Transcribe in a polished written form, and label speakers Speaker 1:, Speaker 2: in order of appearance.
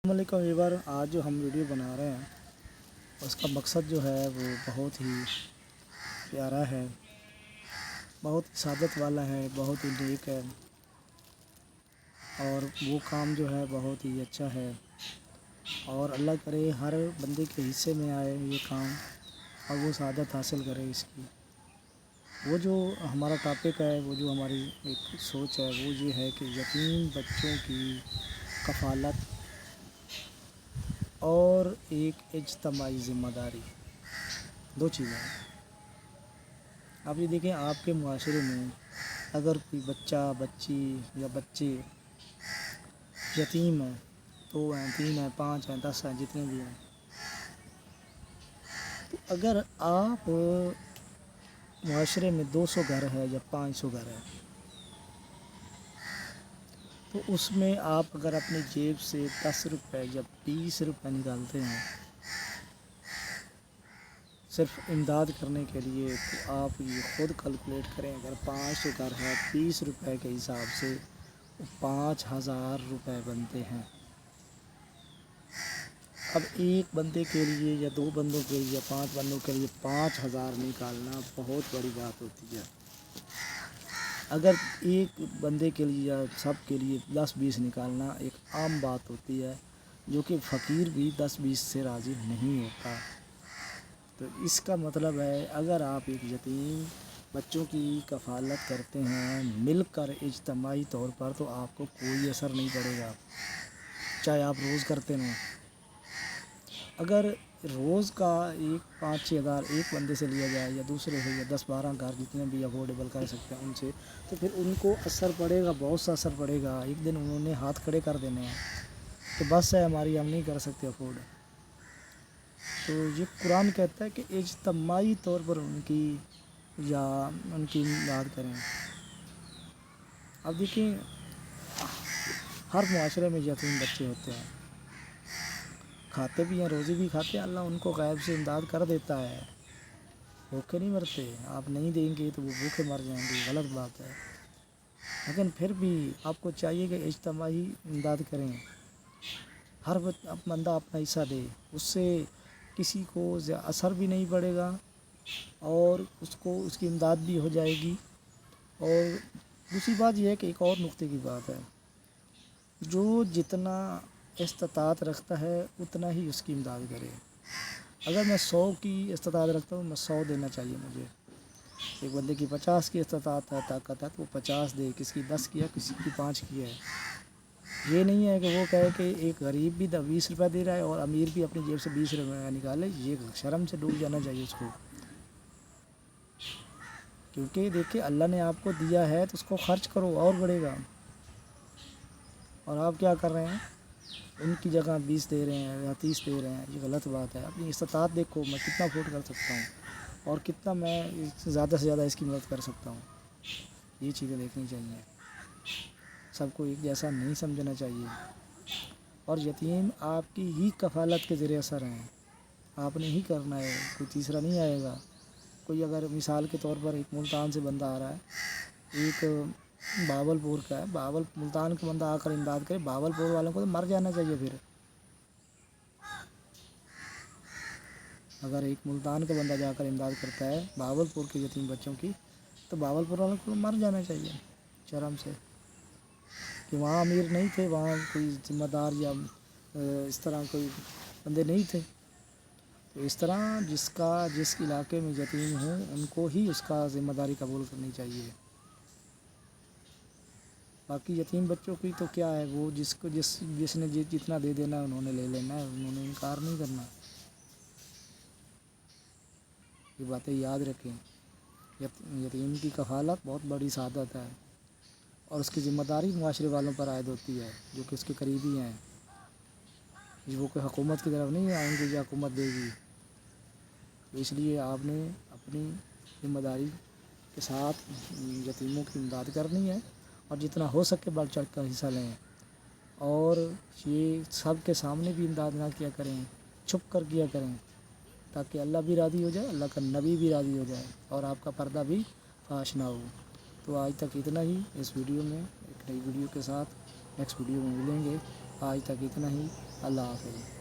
Speaker 1: वालेकुम व्यूअर, आज जो हम वीडियो बना रहे हैं उसका मकसद जो है वो बहुत ही प्यारा है, बहुत ही सादत वाला है, बहुत ही नेक है और वो काम जो है बहुत ही अच्छा है। और अल्लाह करे हर बंदे के हिस्से में आए ये काम और वो सादत हासिल करे इसकी। वो जो हमारा टॉपिक है, वो जो हमारी एक सोच है वो ये है कि यतीम बच्चों की कफ़ालत और एक इज्तमाही ज़िम्मेदारी, दो चीज़ें हैं। आप ये देखें, आपके मुआशरे में अगर कोई बच्चा, बच्ची या बच्चे यतीम हैं, 2 हैं, 3 हैं, 5 हैं, 10 हैं, जितने भी हैं, तो अगर आप मुआशरे में 200 घर है या 500 घर है, तो उसमें आप अगर अपनी जेब से 10 रुपये या 20 रुपये निकालते हैं सिर्फ इमदाद करने के लिए, तो आप ये ख़ुद कैलकुलेट करें। अगर 500 घर है, 20 रुपये के हिसाब से 5000 रुपये बनते हैं। अब एक बंदे के लिए या 2 बंदों के लिए या 5 बंदों के लिए 5000 निकालना बहुत बड़ी बात होती है। अगर एक बंदे के लिए या सब के लिए 10-20 निकालना एक आम बात होती है, जो कि फ़कीर भी 10-20 से राज़ी नहीं होता। तो इसका मतलब है, अगर आप एक यतीम बच्चों की कफ़ालत करते हैं मिलकर इज्तमाही तौर पर, तो आपको कोई असर नहीं पड़ेगा, चाहे आप रोज़ करते रहें। अगर रोज़ का 5-6 हज़ार एक बंदे से लिया जाए या दूसरे से, या 10-12 घर जितने भी अफोर्डेबल कर सकते हैं उनसे, तो फिर उनको असर पड़ेगा, बहुत सा असर पड़ेगा। एक दिन उन्होंने हाथ खड़े कर देने हैं कि बस है हमारी, हम नहीं कर सकते अफोर्ड। तो ये कुरान कहता है कि इज्तमाही तौर पर उनकी इमदाद करें। अब देखिए, हर मुआशरे में यतीम बच्चे होते हैं, खाते भी हैं, रोज़ी भी खाते हैं, अल्लाह उनको गैब से इमदाद कर देता है, भूखे नहीं मरते। आप नहीं देंगे तो वो भूखे मर जाएंगे, गलत बात है। लेकिन फिर भी आपको चाहिए कि इज्तमाही इमदाद करें, हर बंदा अपना हिस्सा दे, उससे किसी को असर भी नहीं पड़ेगा और उसको उसकी इमदाद भी हो जाएगी। और दूसरी बात यह है कि एक और नुक्ते की बात है, जो जितना इस्तात रखता है उतना ही उसकी इमदाद करे। अगर मैं 100 की इस्तात रखता हूँ, मैं 100 देना चाहिए मुझे। एक बंदे की 50 की इस्तात है, ताकत है, तो वो 50 दे, किसी की 10 की है, किसी की 5 की है। ये नहीं है कि वो कहे कि एक गरीब भी 20 रुपये दे रहा है और अमीर भी अपनी जेब से 20 रुपये निकाले। ये शर्म से डूब जाना चाहिए उसको, क्योंकि देखिए अल्लाह ने आपको दिया है तो उसको खर्च करो और बढ़ेगा। और आप क्या कर रहे हैं, उनकी जगह 20 दे रहे हैं या 30 दे रहे हैं, ये गलत बात है। अपनी इस्तात देखो, मैं कितना अफोर्ड कर सकता हूँ और कितना मैं ज़्यादा से ज़्यादा इसकी मदद कर सकता हूँ, ये चीज़ें देखनी चाहिए। सबको एक जैसा नहीं समझना चाहिए। और यतीम आपकी ही कफ़ालत के ज़रिए असर हैं, आपने ही करना है, कोई तीसरा नहीं आएगा। कोई अगर मिसाल के तौर पर एक मुल्तान से बंदा आ रहा है, एक बावलपुर का है, मुल्तान का बंदा आकर इमदाद करे, बावलपुर वालों को तो मर जाना चाहिए। फिर अगर एक मुल्तान का बंदा जाकर इमदाद करता है बावलपुर के यतीम बच्चों की, तो बावलपुर वालों को मर जाना चाहिए शर्म से, कि वहाँ अमीर नहीं थे, वहाँ कोई ज़िम्मेदार या इस तरह कोई बंदे नहीं थे। तो इस तरह जिस इलाके में यतीम हो उनको ही उसका ज़िम्मेदारी कबूल करनी चाहिए। बाकी यतीम बच्चों की तो क्या है, वो जिसने जितना दे देना उन्होंने ले लेना है, उन्होंने इनकार नहीं करना। ये बातें याद रखें। यतीम की कफ़ालत बहुत बड़ी सादत है और उसकी ज़िम्मेदारी मुआशरे वालों पर आयद होती है, जो कि उसके करीबी हैं। वो कोई हुकूमत की तरफ नहीं आएंगे जो हुकूमत देगी। तो इसलिए आपने अपनी ज़िम्मेदारी के साथ यतीमों की इमदाद करनी है और जितना हो सके बढ़ चढ़ कर हिस्सा लें। और ये सब के सामने भी इमदाद ना किया करें, छुप कर किया करें, ताकि अल्लाह भी राज़ी हो जाए, अल्लाह का नबी भी राज़ी हो जाए और आपका पर्दा भी फाश ना हो। तो आज तक इतना ही इस वीडियो में। एक नई वीडियो के साथ नेक्स्ट वीडियो में मिलेंगे। آج تک اتنا ہی، اللہ حافظ۔